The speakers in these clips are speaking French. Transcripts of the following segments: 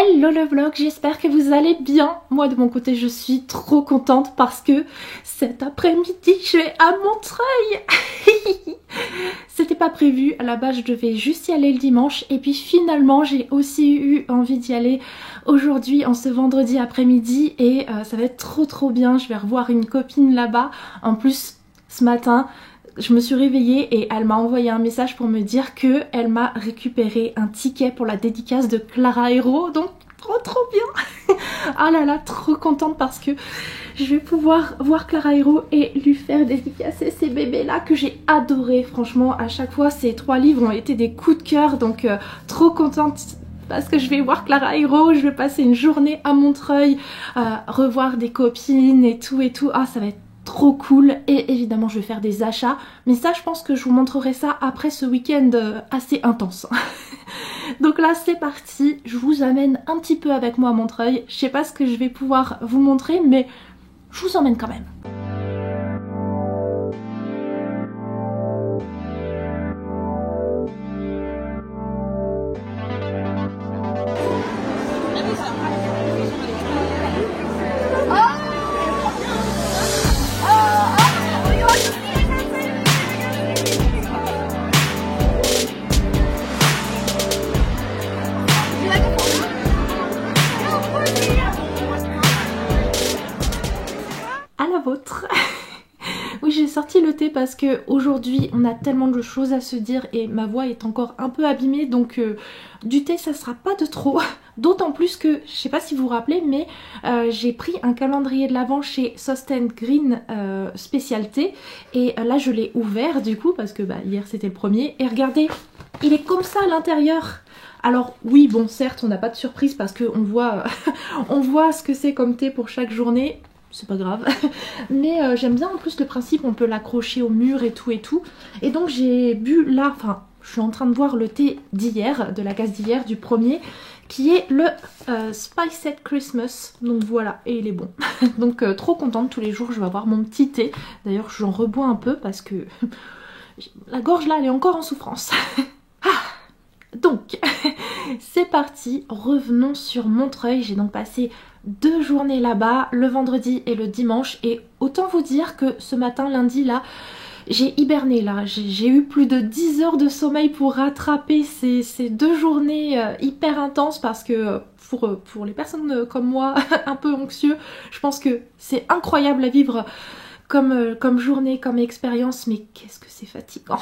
Hello le vlog, j'espère que vous allez bien. Moi de mon côté je suis trop contente parce que cet après-midi je vais à Montreuil. C'était pas prévu, à la base je devais juste y aller le dimanche et puis finalement j'ai aussi eu envie d'y aller aujourd'hui en ce vendredi après-midi et ça va être trop bien. Je vais revoir une copine là-bas. En plus ce matin je me suis réveillée et elle m'a envoyé un message pour me dire que elle m'a récupéré un ticket pour la dédicace de Clara Hero, donc trop bien. Ah là là, trop contente parce que je vais pouvoir voir Clara Hero et lui faire dédicacer ces bébés là que j'ai adoré. Franchement à chaque fois ces 3 livres ont été des coups de cœur, donc trop contente parce que je vais voir Clara Hero, je vais passer une journée à Montreuil, revoir des copines et tout. Ah ça va être trop cool et évidemment je vais faire des achats, mais ça je pense que je vous montrerai ça après ce week-end assez intense. Donc là c'est parti, je vous amène un petit peu avec moi à Montreuil. Je sais pas ce que je vais pouvoir vous montrer mais je vous emmène quand même. Oui, j'ai sorti le thé parce que aujourd'hui on a tellement de choses à se dire et ma voix est encore un peu abîmée, donc du thé ça sera pas de trop. D'autant plus que, je sais pas si vous vous rappelez, mais j'ai pris un calendrier de l'Avent chez Sost & Green spécialité et là je l'ai ouvert du coup parce que hier c'était le premier et regardez, il est comme ça à l'intérieur. Alors oui bon certes on n'a pas de surprise parce qu'on voit, on voit ce que c'est comme thé pour chaque journée. C'est pas grave, mais j'aime bien en plus le principe, on peut l'accrocher au mur et tout. Et donc j'ai bu là, enfin je suis en train de boire le thé d'hier, de la case d'hier, du premier, qui est le Spiced Christmas, donc voilà, et il est bon. Donc trop contente, tous les jours je vais avoir mon petit thé, d'ailleurs j'en rebois un peu parce que la gorge là elle est encore en souffrance. Donc, c'est parti, revenons sur Montreuil. J'ai donc passé 2 journées là-bas, le vendredi et le dimanche. Et autant vous dire que ce matin, lundi, là, j'ai hiberné là. J'ai eu plus de 10 heures de sommeil pour rattraper ces 2 journées hyper intenses parce que pour les personnes comme moi, un peu anxieux, je pense que c'est incroyable à vivre comme journée, comme expérience, mais qu'est-ce que c'est fatigant.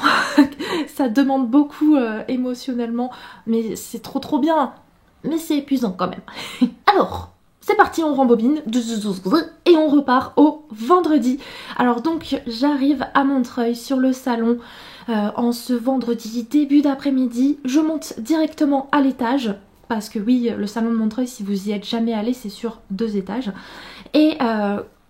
Ça demande beaucoup émotionnellement, mais c'est trop bien, mais c'est épuisant quand même. Alors, c'est parti, on rembobine, et on repart au vendredi. Alors donc, j'arrive à Montreuil sur le salon en ce vendredi début d'après-midi. Je monte directement à l'étage, parce que oui, le salon de Montreuil, si vous y êtes jamais allé, c'est sur 2 étages. Et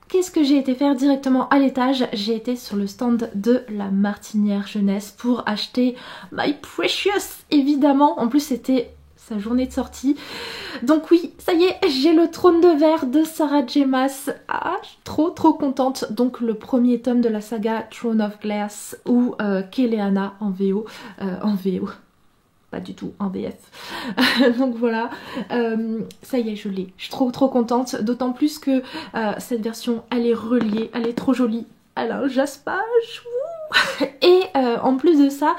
qu'est-ce que j'ai été faire directement à l'étage? J'ai été sur le stand de la Martinière Jeunesse pour acheter My Precious, évidemment. En plus, c'était sa journée de sortie. Donc oui, ça y est, j'ai le trône de verre de Sarah J. Maas. Ah, je suis trop contente. Donc le premier tome de la saga Throne of Glass ou Keleana en VO. En VO. Pas du tout en VF. Donc voilà, ça y est, je l'ai. Je suis trop contente, d'autant plus que cette version, elle est reliée, elle est trop jolie. Elle a un jaspage. Et en plus de ça,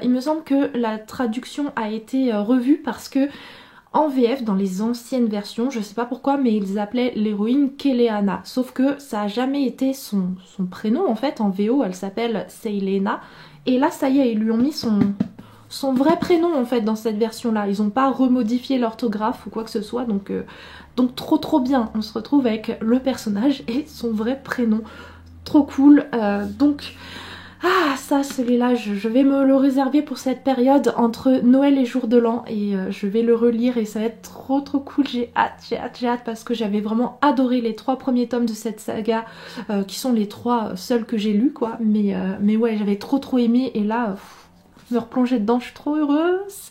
il me semble que la traduction a été revue parce que en VF, dans les anciennes versions, je sais pas pourquoi, mais ils appelaient l'héroïne Keleana. Sauf que ça a jamais été son prénom en fait. En VO, elle s'appelle Seilena. Et là, ça y est, ils lui ont mis son vrai prénom en fait dans cette version là, ils ont pas remodifié l'orthographe ou quoi que ce soit, donc trop bien, on se retrouve avec le personnage et son vrai prénom, trop cool. Donc ça, celui-là je vais me le réserver pour cette période entre Noël et Jour de l'An et je vais le relire et ça va être trop cool. J'ai hâte parce que j'avais vraiment adoré les 3 premiers tomes de cette saga qui sont les 3 seuls que j'ai lus quoi, mais ouais, j'avais trop aimé et là me replonger dedans, je suis trop heureuse.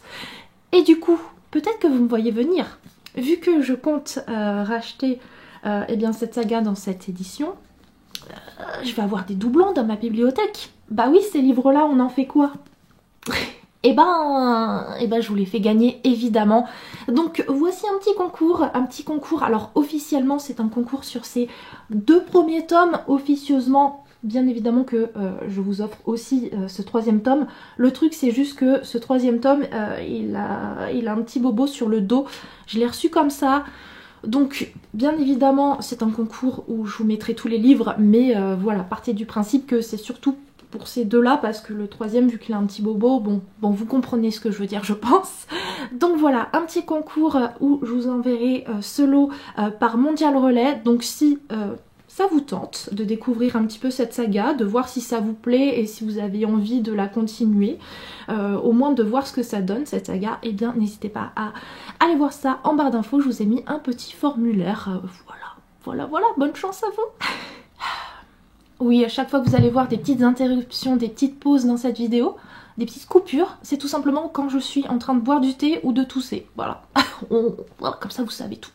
Et du coup, peut-être que vous me voyez venir. Vu que je compte racheter eh bien, cette saga dans cette édition, je vais avoir des doublons dans ma bibliothèque. Bah oui, ces livres-là, on en fait quoi? et ben je vous l'ai fait gagner évidemment. Donc voici un petit concours. Alors officiellement c'est un concours sur ces 2 premiers tomes, officieusement bien évidemment que je vous offre aussi ce 3e tome. Le truc c'est juste que ce 3e tome il a un petit bobo sur le dos, je l'ai reçu comme ça. Donc bien évidemment c'est un concours où je vous mettrai tous les livres, mais voilà, partez du principe que c'est surtout pour ces 2-là, parce que le 3e, vu qu'il a un petit bobo, bon vous comprenez ce que je veux dire, je pense. Donc voilà, un petit concours où je vous enverrai ce lot par Mondial Relais. Donc si ça vous tente de découvrir un petit peu cette saga, de voir si ça vous plaît et si vous avez envie de la continuer, au moins de voir ce que ça donne cette saga, et bien n'hésitez pas à aller voir ça en barre d'infos. Je vous ai mis un petit formulaire, voilà, bonne chance à vous. Oui, à chaque fois que vous allez voir des petites interruptions, des petites pauses dans cette vidéo, des petites coupures, c'est tout simplement quand je suis en train de boire du thé ou de tousser. Voilà, voilà, comme ça vous savez tout.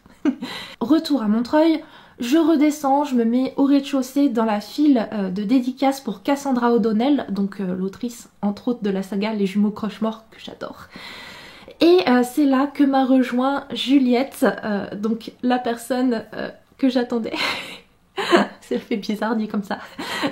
Retour à Montreuil, je redescends, je me mets au rez-de-chaussée dans la file de dédicaces pour Cassandra O'Donnell, donc l'autrice entre autres de la saga Les Jumeaux Croche-Mort que j'adore. Et c'est là que m'a rejoint Juliette, donc la personne que j'attendais. Ça fait bizarre dit comme ça.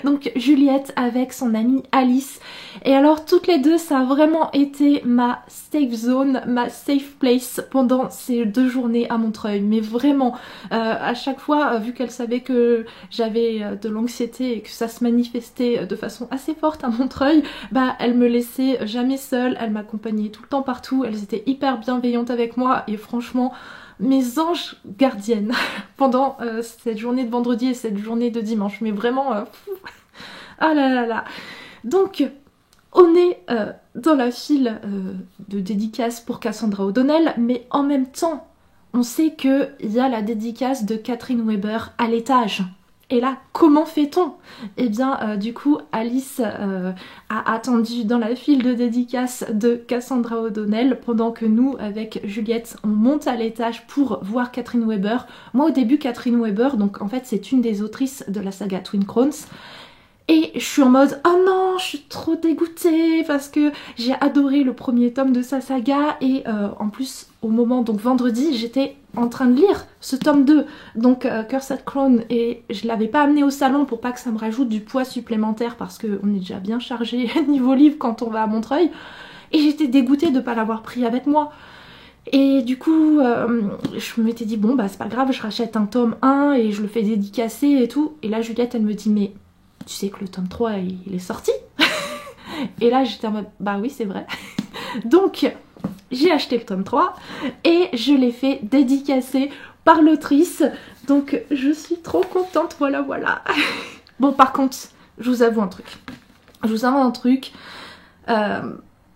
Donc Juliette avec son amie Alice. Et alors toutes les deux, ça a vraiment été ma safe zone, ma safe place pendant ces 2 journées à Montreuil. Mais vraiment, à chaque fois, vu qu'elle savait que j'avais de l'anxiété et que ça se manifestait de façon assez forte à Montreuil, bah elle me laissait jamais seule, elle m'accompagnait tout le temps partout, elles étaient hyper bienveillantes avec moi et franchement, mes anges gardiennes pendant cette journée de vendredi et cette journée de dimanche, mais vraiment ah là là là. Donc on est dans la file de dédicace pour Cassandra O'Donnell, mais en même temps on sait qu'il y a la dédicace de Catherine Weber à l'étage. Et là, comment fait-on? Eh bien, du coup, Alice a attendu dans la file de dédicace de Cassandra O'Donnell pendant que nous, avec Juliette, on monte à l'étage pour voir Catherine Weber. Moi, au début, Catherine Weber, donc en fait, c'est une des autrices de la saga Twin Crowns. Et je suis en mode, oh non, je suis trop dégoûtée parce que j'ai adoré le premier tome de sa saga et en plus, au moment, donc vendredi, j'étais en train de lire ce tome 2, donc Cursed Crown, et je l'avais pas amené au salon pour pas que ça me rajoute du poids supplémentaire parce qu'on est déjà bien chargé niveau livre quand on va à Montreuil, et j'étais dégoûtée de pas l'avoir pris avec moi. Et du coup, je m'étais dit, bon bah c'est pas grave, je rachète un tome 1 et je le fais dédicacer et tout, et là Juliette elle me dit, mais tu sais que le tome 3 il est sorti. Et là j'étais en mode bah oui c'est vrai. Donc j'ai acheté le tome 3 et je l'ai fait dédicacer par l'autrice. Donc je suis trop contente, voilà. Bon par contre, je vous avoue un truc.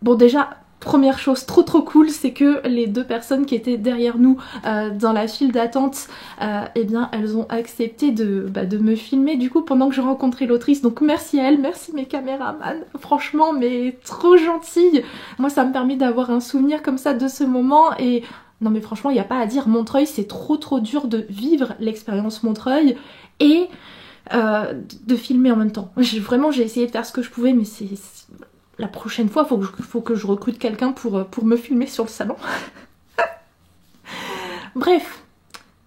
Bon déjà, première chose trop cool, c'est que les 2 personnes qui étaient derrière nous dans la file d'attente, eh bien elles ont accepté de me filmer du coup pendant que je rencontrais l'autrice. Donc merci à elles, merci mes caméramans, franchement mais trop gentille. Moi ça me permet d'avoir un souvenir comme ça de ce moment et non mais franchement il n'y a pas à dire, Montreuil c'est trop dur de vivre l'expérience Montreuil et de filmer en même temps. Vraiment j'ai essayé de faire ce que je pouvais mais c'est... La prochaine fois, faut que je recrute quelqu'un pour me filmer sur le salon. Bref,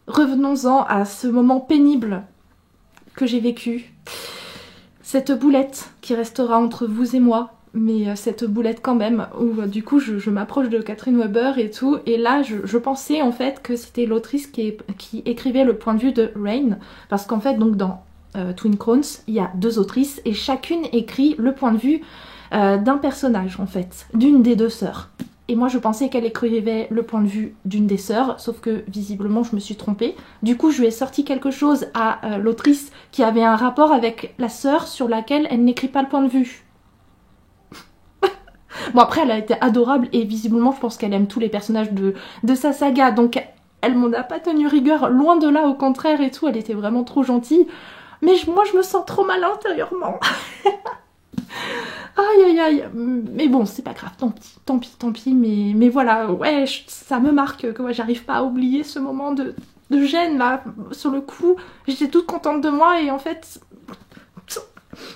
revenons-en à ce moment pénible que j'ai vécu. Cette boulette qui restera entre vous et moi, mais cette boulette quand même, où du coup je m'approche de Catherine Weber et tout, et là je pensais en fait que c'était l'autrice qui écrivait le point de vue de Rain, parce qu'en fait donc dans Twin Crowns, il y a 2 autrices, et chacune écrit le point de vue d'un personnage en fait, d'une des 2 sœurs. Et moi je pensais qu'elle écrivait le point de vue d'une des sœurs, sauf que visiblement je me suis trompée. Du coup je lui ai sorti quelque chose à l'autrice qui avait un rapport avec la sœur sur laquelle elle n'écrit pas le point de vue. Bon après elle a été adorable et visiblement je pense qu'elle aime tous les personnages de sa saga, donc elle m'en a pas tenu rigueur, loin de là, au contraire et tout, elle était vraiment trop gentille. Mais moi je me sens trop mal intérieurement. Aïe, mais bon c'est pas grave, tant pis, mais voilà, ouais, ça me marque que ouais, j'arrive pas à oublier ce moment de gêne là, sur le coup, j'étais toute contente de moi et en fait,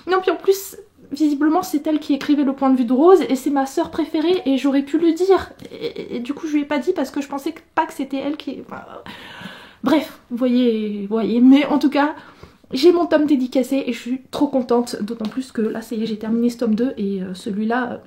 non puis en plus, visiblement c'est elle qui écrivait le point de vue de Rose et c'est ma sœur préférée et j'aurais pu lui dire. Et du coup je lui ai pas dit parce que je pensais pas que c'était elle qui... Bref, vous voyez, mais en tout cas... J'ai mon tome dédicacé et je suis trop contente, d'autant plus que là ça y est, j'ai terminé ce tome 2 et celui-là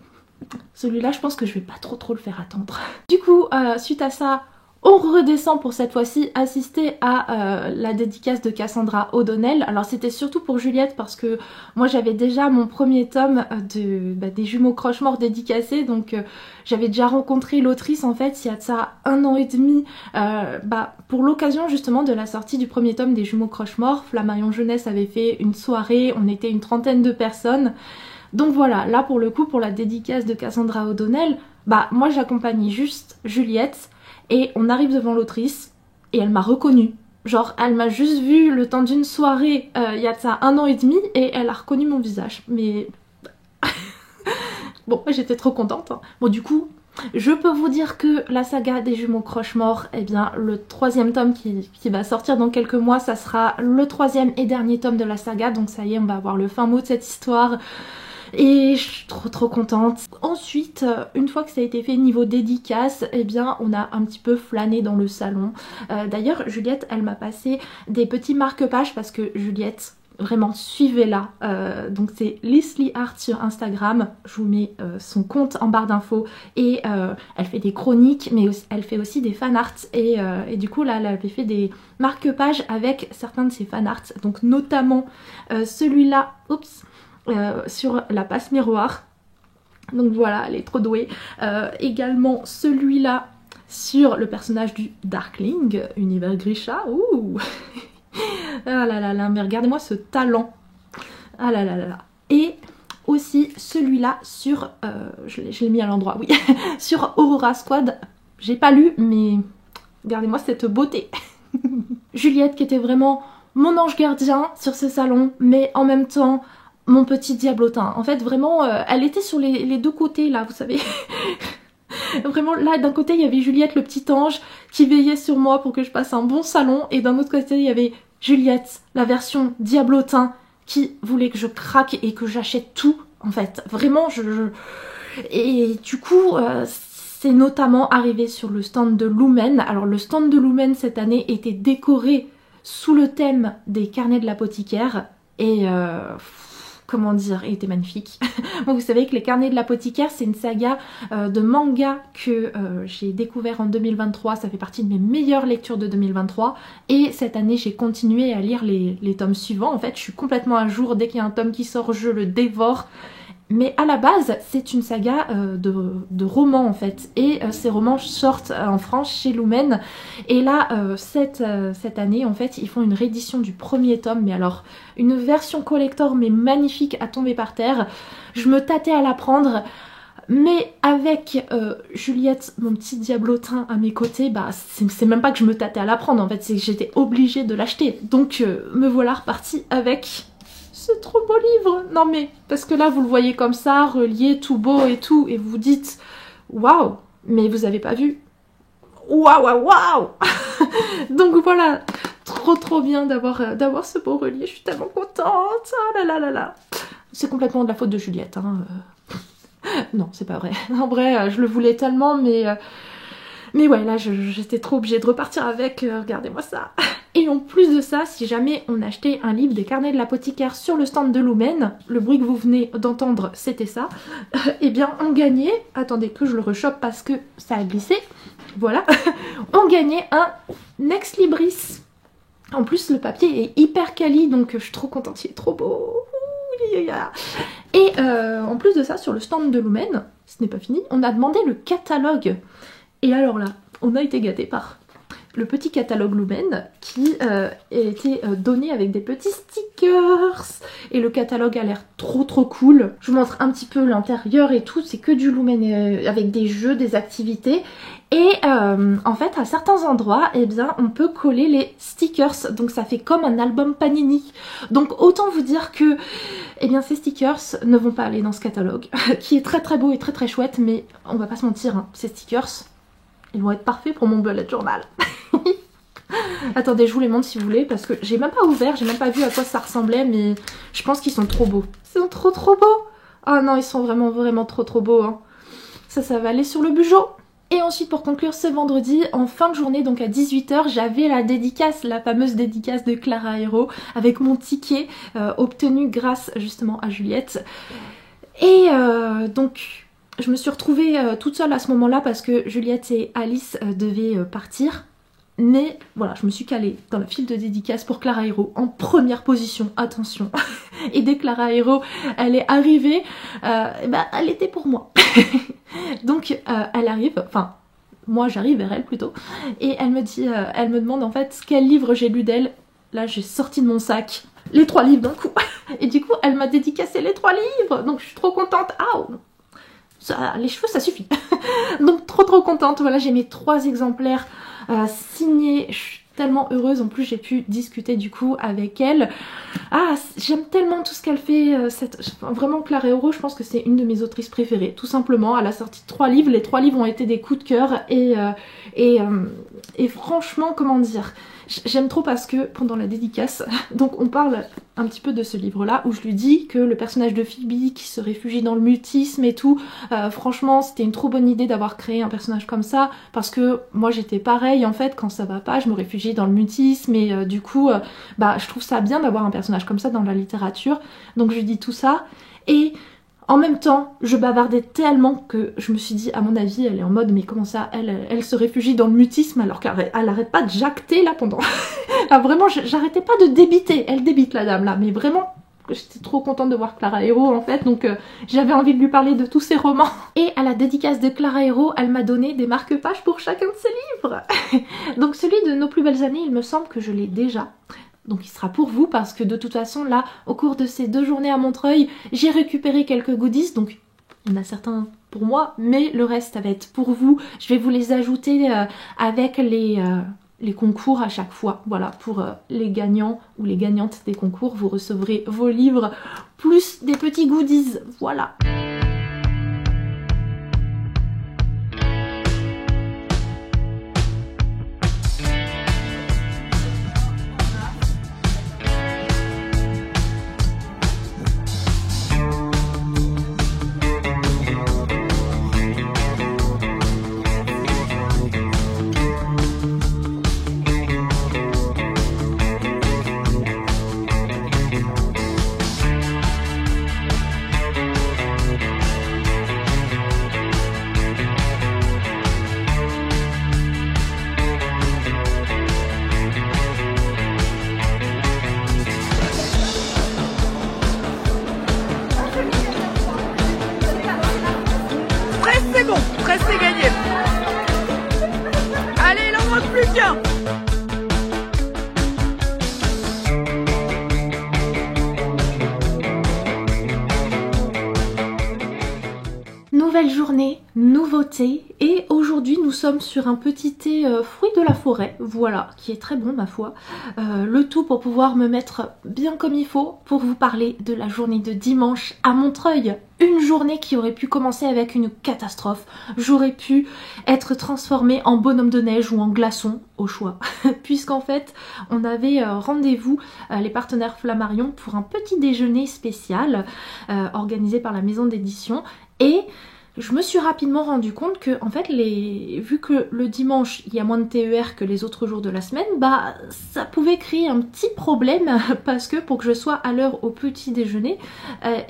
je pense que je vais pas trop le faire attendre. Du coup, suite à ça, on redescend pour cette fois-ci assister à la dédicace de Cassandra O'Donnell. Alors c'était surtout pour Juliette parce que moi j'avais déjà mon premier tome des Jumeaux Croche-Mort dédicacé, donc j'avais déjà rencontré l'autrice en fait il y a de ça 1 an et demi pour l'occasion justement de la sortie du premier tome des Jumeaux Croche-Mort. Flammarion Jeunesse avait fait une soirée, on était une trentaine de personnes. Donc voilà, là pour le coup, pour la dédicace de Cassandra O'Donnell, moi j'accompagnais juste Juliette et on arrive devant l'autrice et elle m'a reconnue. Genre elle m'a juste vue le temps d'une soirée il y a de ça 1 an et demi et elle a reconnu mon visage. Mais bon, j'étais trop contente. Hein. Bon du coup, je peux vous dire que la saga des Jumeaux Croche-Mort, eh bien le 3e tome qui va sortir dans quelques mois, ça sera le 3e et dernier tome de la saga. Donc ça y est, on va avoir le fin mot de cette histoire. Et je suis trop contente. Ensuite, une fois que ça a été fait niveau dédicace, eh bien on a un petit peu flâné dans le salon. D'ailleurs Juliette, elle m'a passé des petits marque-pages parce que Juliette, vraiment suivez-la. Donc c'est Leslie Art sur Instagram. Je vous mets son compte en barre d'infos. Et elle fait des chroniques, mais aussi, elle fait aussi des fanarts. Et du coup là, elle avait fait des marque-pages avec certains de ses fanarts. Donc notamment celui-là, oups, sur la passe miroir, donc voilà, elle est trop douée. Également celui-là sur le personnage du Darkling, Univers Grisha. Ouh. Ah là là là, mais regardez-moi ce talent. Ah là là là là. Et aussi celui-là sur, je l'ai mis à l'endroit, oui, sur Aurora Squad. J'ai pas lu, mais regardez-moi cette beauté. Juliette qui était vraiment mon ange gardien sur ce salon, mais en même temps mon petit diablotin. En fait vraiment elle était sur les deux côtés là, vous savez. Vraiment là d'un côté il y avait Juliette le petit ange qui veillait sur moi pour que je passe un bon salon, et d'un autre côté il y avait Juliette la version diablotin qui voulait que je craque et que j'achète tout en fait. Vraiment et du coup c'est notamment arrivé sur le stand de Lumen. Alors le stand de Lumen cette année était décoré sous le thème des carnets de l'apothicaire et comment dire, il était magnifique. Bon, vous savez que les carnets de l'apothicaire, c'est une saga de manga que j'ai découvert en 2023. Ça fait partie de mes meilleures lectures de 2023. Et cette année, j'ai continué à lire les tomes suivants. En fait, je suis complètement à jour. Dès qu'il y a un tome qui sort, je le dévore. Mais à la base, c'est une saga de romans en fait. Et ces romans sortent en France chez Lumen. Et là, cette année, en fait, ils font une réédition du premier tome. Mais alors, une version collector, mais magnifique, à tomber par terre. Je me tâtais à la prendre. Mais avec Juliette, mon petit diablotin à mes côtés, c'est même pas que je me tâtais à la prendre. En fait, c'est que j'étais obligée de l'acheter. Donc, me voilà repartie avec... Ce trop beau livre! Non mais, parce que là vous le voyez comme ça, relié, tout beau et tout, et vous vous dites waouh! Mais vous avez pas vu? Waouh waouh waouh! Donc voilà, trop bien d'avoir ce beau relié, je suis tellement contente! Oh là là là là! C'est complètement de la faute de Juliette, hein. Non, c'est pas vrai. En vrai, je le voulais tellement, mais ouais, là j'étais trop obligée de repartir avec, regardez-moi ça! Et en plus de ça, si jamais on achetait un livre des carnets de l'apothicaire sur le stand de Lumen, le bruit que vous venez d'entendre c'était ça, eh bien on gagnait, attendez que je le rechoppe parce que ça a glissé, voilà, on gagnait un Ex Libris. En plus le papier est hyper quali, donc je suis trop contente, il est trop beau. Et en plus de ça, sur le stand de Lumen, ce n'est pas fini, on a demandé le catalogue. Et alors là, on a été gâtés par... le petit catalogue Lumen qui a été donné avec des petits stickers, et le catalogue a l'air trop cool. Je vous montre un petit peu l'intérieur et tout, c'est que du Lumen avec des jeux, des activités, et en fait à certains endroits eh bien on peut coller les stickers, donc ça fait comme un album Panini. Donc autant vous dire que eh bien ces stickers ne vont pas aller dans ce catalogue qui est très beau et très chouette, mais on va pas se mentir, hein, ces stickers ils vont être parfaits pour mon bullet journal. Attendez, je vous les montre si vous voulez, parce que j'ai même pas ouvert, j'ai même pas vu à quoi ça ressemblait, mais je pense qu'ils sont trop beaux. Ils sont trop beaux. Oh non, ils sont vraiment, vraiment trop beaux. Hein. Ça va aller sur le bugeot. Et ensuite, pour conclure ce vendredi, en fin de journée, donc à 18h, j'avais la dédicace, la fameuse dédicace de Clara Hero, avec mon ticket obtenu grâce justement à Juliette. Et donc, je me suis retrouvée toute seule à ce moment-là parce que Juliette et Alice devaient partir. Mais voilà, je me suis calée dans la file de dédicace pour Clara Hero en première position, attention. Et dès que Clara Hero, elle est arrivée, elle était pour moi. Donc elle arrive, enfin moi j'arrive vers elle plutôt, et elle me demande en fait quel livre j'ai lu d'elle. Là j'ai sorti de mon sac les 3 livres d'un coup. Et du coup elle m'a dédicacé les 3 livres, donc je suis trop contente. Ah, ça, les cheveux ça suffit. Donc trop contente, voilà, j'ai mes 3 exemplaires signés. Je suis tellement heureuse, en plus j'ai pu discuter du coup avec elle. Ah, j'aime tellement tout ce qu'elle fait, vraiment Clara Hero, je pense que c'est une de mes autrices préférées, tout simplement. Elle a sorti 3 livres, les 3 livres ont été des coups de cœur et franchement, comment dire, j'aime trop parce que pendant la dédicace, donc on parle un petit peu de ce livre-là où je lui dis que le personnage de Phoebe qui se réfugie dans le mutisme et tout, franchement c'était une trop bonne idée d'avoir créé un personnage comme ça parce que moi j'étais pareil en fait, quand ça va pas je me réfugie dans le mutisme et du coup je trouve ça bien d'avoir un personnage comme ça dans la littérature. Donc je lui dis tout ça et en même temps, je bavardais tellement que je me suis dit, à mon avis, elle est en mode, mais comment ça, elle se réfugie dans le mutisme alors qu'elle arrête pas de jacter là pendant... Là, vraiment, j'arrêtais pas de débiter. Elle débite la dame là, mais vraiment, j'étais trop contente de voir Clara Hero en fait, donc j'avais envie de lui parler de tous ses romans. Et à la dédicace de Clara Hero, elle m'a donné des marque-pages pour chacun de ses livres. Donc celui de Nos plus belles années, il me semble que je l'ai déjà. Donc il sera pour vous parce que de toute façon là, au cours de ces 2 journées à Montreuil, j'ai récupéré quelques goodies, donc il y en a certains pour moi, mais le reste ça va être pour vous. Je vais vous les ajouter avec les concours à chaque fois. Voilà, pour les gagnants ou les gagnantes des concours, vous recevrez vos livres plus des petits goodies. Voilà. C'est bon, presque c'est gagné. Allez, il en manque plus qu'un. Nouvelle journée, nouveauté, et aujourd'hui nous sommes sur un petit thé fruit de la forêt, voilà, qui est très bon ma foi. Le tout pour pouvoir me mettre bien comme il faut pour vous parler de la journée de dimanche à Montreuil. Une journée qui aurait pu commencer avec une catastrophe. J'aurais pu être transformée en bonhomme de neige ou en glaçon, au choix. Puisqu'en fait, on avait rendez-vous, les partenaires Flammarion, pour un petit déjeuner spécial organisé par la maison d'édition. Et je me suis rapidement rendu compte que, en fait, vu que le dimanche, il y a moins de TER que les autres jours de la semaine, ça pouvait créer un petit problème parce que pour que je sois à l'heure au petit déjeuner,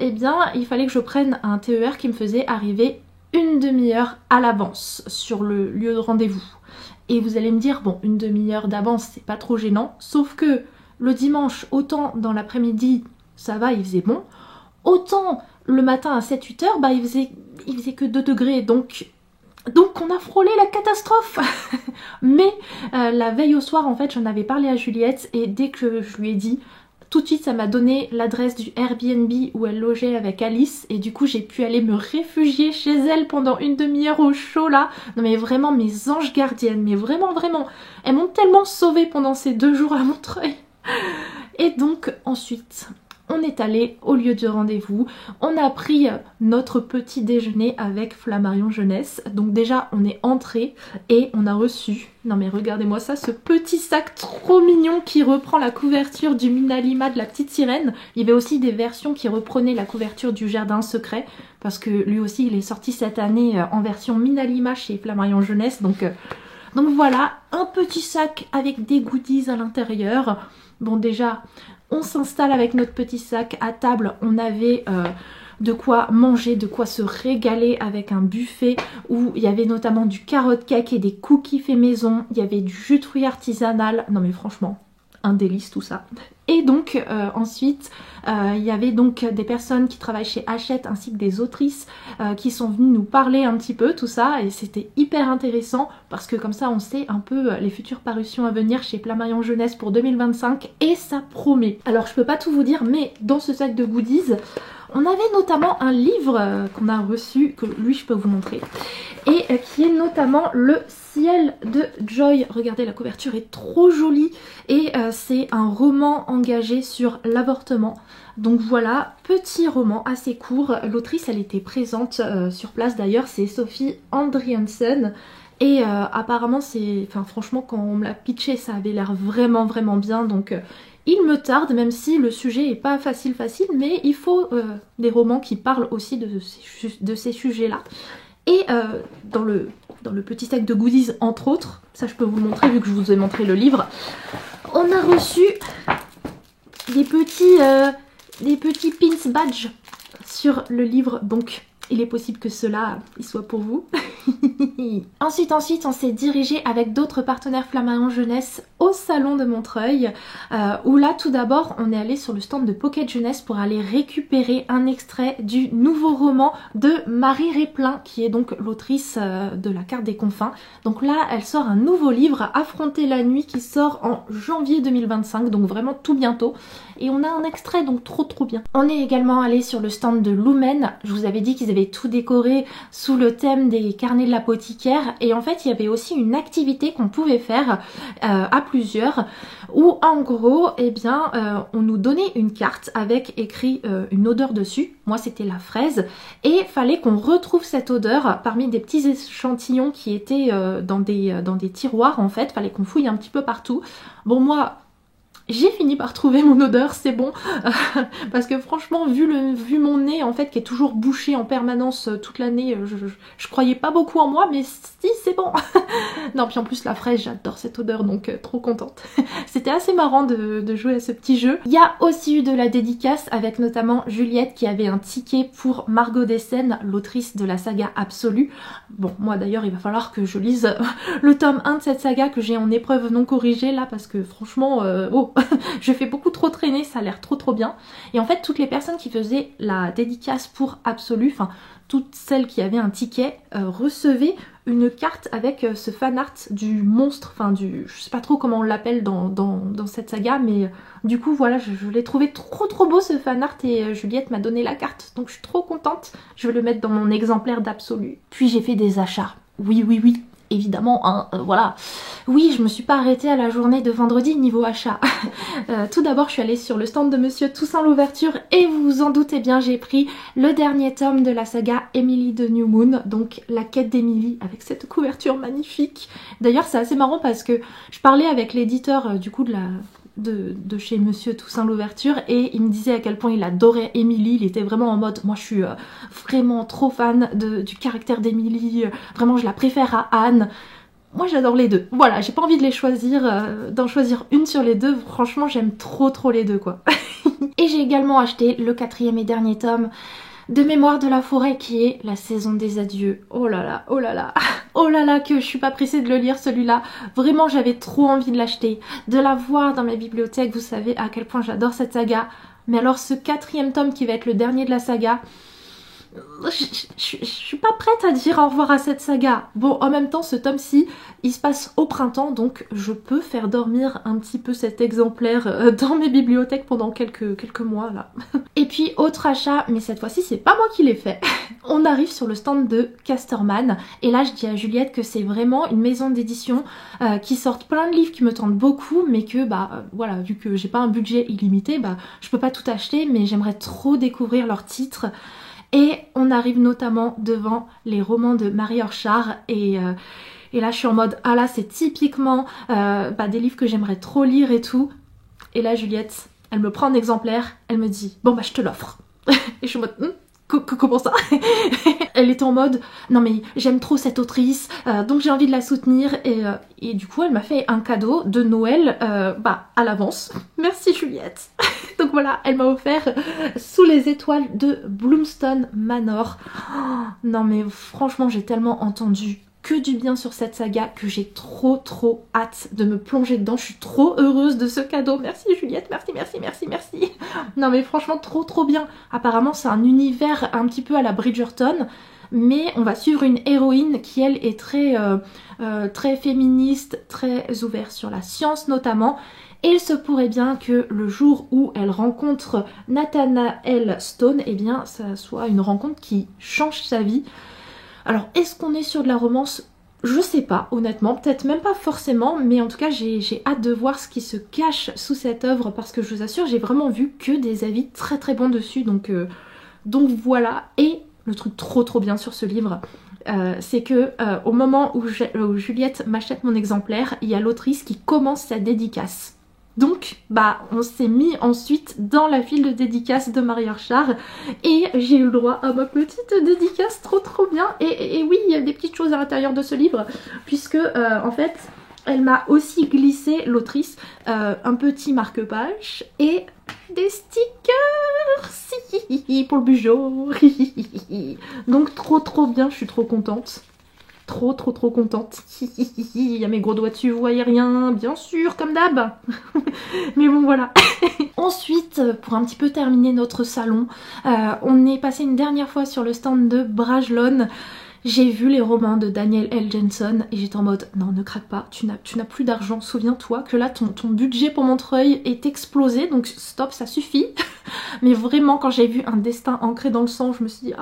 eh bien, il fallait que je prenne un TER qui me faisait arriver une demi-heure à l'avance sur le lieu de rendez-vous. Et vous allez me dire, bon, une demi-heure d'avance, c'est pas trop gênant, sauf que le dimanche, autant dans l'après-midi, ça va, il faisait bon, autant le matin à 7-8 heures, il faisait que 2 degrés, donc on a frôlé la catastrophe. Mais la veille au soir, en fait, j'en avais parlé à Juliette, et dès que je lui ai dit, tout de suite ça m'a donné l'adresse du Airbnb où elle logeait avec Alice, et du coup j'ai pu aller me réfugier chez elle pendant une demi-heure au chaud là. Non mais vraiment, mes anges gardiennes, mais vraiment, elles m'ont tellement sauvée pendant ces 2 jours à Montreuil. Et donc ensuite, on est allé au lieu du rendez-vous, on a pris notre petit déjeuner avec Flammarion Jeunesse. Donc déjà on est entré et on a reçu, non mais regardez-moi ça, ce petit sac trop mignon qui reprend la couverture du Minalima de la petite sirène. Il y avait aussi des versions qui reprenaient la couverture du Jardin secret, parce que lui aussi il est sorti cette année en version Minalima chez Flammarion Jeunesse. Donc voilà, un petit sac avec des goodies à l'intérieur. Bon déjà, on s'installe avec notre petit sac à table, on avait de quoi manger, de quoi se régaler avec un buffet où il y avait notamment du carotte cake et des cookies faits maison, il y avait du jus de fruits artisanal, non mais franchement, un délice tout ça. Et donc ensuite il y avait donc des personnes qui travaillent chez Hachette ainsi que des autrices qui sont venues nous parler un petit peu tout ça, et c'était hyper intéressant parce que comme ça on sait un peu les futures parutions à venir chez Flammarion Jeunesse pour 2025 et ça promet. Alors je peux pas tout vous dire, mais dans ce sac de goodies on avait notamment un livre qu'on a reçu, que lui je peux vous montrer, et qui est notamment Le ciel de Joy. Regardez, la couverture est trop jolie et c'est un roman engagé sur l'avortement. Donc voilà, petit roman assez court. L'autrice elle était présente sur place d'ailleurs, c'est Sophie Andriansen. Et apparemment c'est, enfin franchement quand on me l'a pitché ça avait l'air vraiment bien, donc il me tarde, même si le sujet est pas facile, mais il faut des romans qui parlent aussi de ces sujets-là. Et dans le petit sac de goodies, entre autres, ça je peux vous le montrer vu que je vous ai montré le livre, on a reçu des petits pins badge sur le livre, donc il est possible que cela il soit pour vous. Ensuite, on s'est dirigé avec d'autres partenaires Flammarion Jeunesse au salon de Montreuil, où là tout d'abord on est allé sur le stand de Pocket Jeunesse pour aller récupérer un extrait du nouveau roman de Marie Réplin, qui est donc l'autrice de La Carte des Confins. Donc là elle sort un nouveau livre, Affronter la nuit, qui sort en janvier 2025, donc vraiment tout bientôt. Et on a un extrait, donc trop bien. On est également allé sur le stand de Lumen. Je vous avais dit qu'ils avaient tout décoré sous le thème des carnets de l'apothicaire, et en fait il y avait aussi une activité qu'on pouvait faire à plusieurs, où en gros on nous donnait une carte avec écrit une odeur dessus. Moi c'était la fraise, et fallait qu'on retrouve cette odeur parmi des petits échantillons qui étaient dans des tiroirs. En fait fallait qu'on fouille un petit peu partout. Bon, moi j'ai fini par trouver mon odeur, c'est bon, parce que franchement vu mon nez en fait qui est toujours bouché en permanence toute l'année, je croyais pas beaucoup en moi, mais si, c'est bon. Non, puis en plus la fraise, j'adore cette odeur, donc trop contente. C'était assez marrant de jouer à ce petit jeu. Il y a aussi eu de la dédicace avec notamment Juliette qui avait un ticket pour Margot Dessen, l'autrice de la saga Absolue. Bon, moi d'ailleurs il va falloir que je lise le tome 1 de cette saga que j'ai en épreuve non corrigée là, parce que franchement je fais beaucoup trop traîner, ça a l'air trop bien. Et en fait toutes les personnes qui faisaient la dédicace pour Absolue, enfin toutes celles qui avaient un ticket recevaient une carte avec ce fan art du monstre, enfin je sais pas trop comment on l'appelle dans cette saga, mais du coup voilà, je l'ai trouvé trop beau ce fan art, et Juliette m'a donné la carte, donc je suis trop contente. Je vais le mettre dans mon exemplaire d'Absolu. Puis j'ai fait des achats, oui évidemment, hein, voilà. Oui, je me suis pas arrêtée à la journée de vendredi niveau achat. Tout d'abord, je suis allée sur le stand de Monsieur Toussaint Louverture, et vous vous en doutez bien, j'ai pris le dernier tome de la saga Emily de New Moon, donc La quête d'Emily, avec cette couverture magnifique. D'ailleurs, c'est assez marrant parce que je parlais avec l'éditeur du coup de chez Monsieur Toussaint Louverture, et il me disait à quel point il adorait Emily. Il était vraiment en mode, moi je suis vraiment trop fan du caractère d'Emily, vraiment je la préfère à Anne. Moi j'adore les deux, voilà, j'ai pas envie de les choisir, d'en choisir une sur les deux, franchement j'aime trop les deux quoi. Et j'ai également acheté le 4e et dernier tome de Mémoire de la forêt, qui est La saison des adieux. Oh là là que je suis pas pressée de le lire celui-là. Vraiment j'avais trop envie de l'acheter, de l'avoir dans ma bibliothèque. Vous savez à quel point j'adore cette saga. Mais alors ce 4e tome qui va être le dernier de la saga, je suis pas prête à dire au revoir à cette saga. Bon, en même temps, ce tome-ci, il se passe au printemps, donc je peux faire dormir un petit peu cet exemplaire dans mes bibliothèques pendant quelques mois, là. Et puis, autre achat, mais cette fois-ci, c'est pas moi qui l'ai fait. On arrive sur le stand de Casterman, et là, je dis à Juliette que c'est vraiment une maison d'édition qui sortent plein de livres qui me tentent beaucoup, mais que, voilà, vu que j'ai pas un budget illimité, je peux pas tout acheter, mais j'aimerais trop découvrir leurs titres. Et on arrive notamment devant les romans de Marie Orchard et là je suis en mode ah là c'est typiquement des livres que j'aimerais trop lire et tout. Et là Juliette, elle me prend un exemplaire, elle me dit bon je te l'offre. Et je suis en mode comment ça? Elle est en mode non mais j'aime trop cette autrice donc j'ai envie de la soutenir et du coup elle m'a fait un cadeau de Noël à l'avance. Merci Juliette. Donc voilà, elle m'a offert Sous les étoiles de Bloomstone Manor. Oh, non mais franchement j'ai tellement entendu que du bien sur cette saga que j'ai trop hâte de me plonger dedans. Je suis trop heureuse de ce cadeau. Merci Juliette, merci. Non mais franchement trop bien. Apparemment c'est un univers un petit peu à la Bridgerton, mais on va suivre une héroïne qui elle est très féministe, très ouverte sur la science notamment. Et il se pourrait bien que le jour où elle rencontre Nathanael Stone, eh bien ça soit une rencontre qui change sa vie. Alors est-ce qu'on est sur de la romance? Je sais pas honnêtement, peut-être même pas forcément, mais en tout cas j'ai hâte de voir ce qui se cache sous cette œuvre parce que je vous assure j'ai vraiment vu que des avis très bons dessus, donc voilà. Et le truc trop bien sur ce livre, c'est que au moment où Juliette m'achète mon exemplaire, il y a l'autrice qui commence sa dédicace. Donc, on s'est mis ensuite dans la file de dédicace de Marie Orchard et j'ai eu le droit à ma petite dédicace trop bien. Et oui, il y a des petites choses à l'intérieur de ce livre puisque en fait, elle m'a aussi glissé, l'autrice, un petit marque-page et des stickers pour le bugeot. Donc trop bien, je suis trop contente. Trop contente. Il y a mes gros doigts dessus, vous voyez rien, bien sûr, comme d'hab. Mais bon, voilà. Ensuite, pour un petit peu terminer notre salon, on est passé une dernière fois sur le stand de Brajlon. J'ai vu les romans de Daniel L. Jensen et j'étais en mode non, ne craque pas, tu n'as plus d'argent, souviens-toi que là ton budget pour Montreuil est explosé, donc stop, ça suffit. Mais vraiment, quand j'ai vu Un destin ancré dans le sang, je me suis dit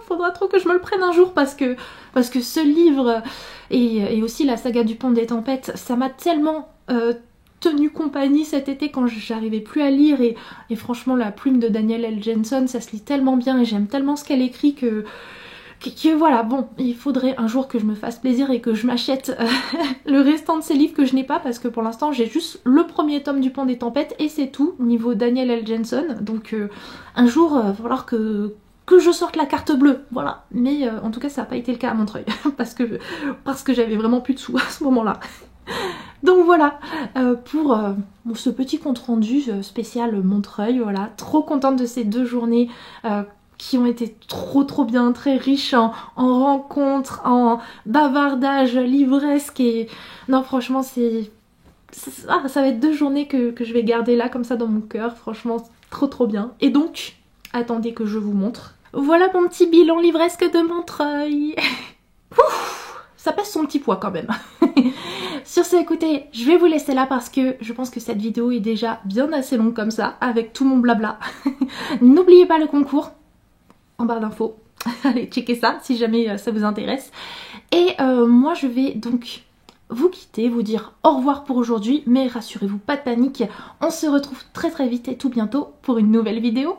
faudra trop que je me le prenne un jour parce que ce livre et aussi la saga du Pont des Tempêtes, ça m'a tellement tenu compagnie cet été quand j'arrivais plus à lire et franchement la plume de Daniel L. Jensen, ça se lit tellement bien et j'aime tellement ce qu'elle écrit que voilà, bon, il faudrait un jour que je me fasse plaisir et que je m'achète le restant de ces livres que je n'ai pas parce que pour l'instant j'ai juste le premier tome du Pont des Tempêtes et c'est tout niveau Daniel L. Jensen, donc un jour il va falloir que je sorte la carte bleue, voilà. Mais en tout cas ça n'a pas été le cas à Montreuil parce que j'avais vraiment plus de sous à ce moment-là. Donc voilà, pour ce petit compte rendu spécial Montreuil, voilà, trop contente de ces 2 journées qui ont été trop bien, très riches en rencontres, en bavardages livresques et non franchement ça va être 2 journées que je vais garder là comme ça dans mon cœur, franchement trop bien. Et donc, attendez que je vous montre. Voilà mon petit bilan livresque de Montreuil. Ça pèse son petit poids quand même. Sur ce, écoutez, je vais vous laisser là parce que je pense que cette vidéo est déjà bien assez longue comme ça, avec tout mon blabla. N'oubliez pas le concours en barre d'infos. Allez, checker ça si jamais ça vous intéresse. Et moi, je vais donc vous quitter, vous dire au revoir pour aujourd'hui. Mais rassurez-vous, pas de panique. On se retrouve très vite et tout bientôt pour une nouvelle vidéo.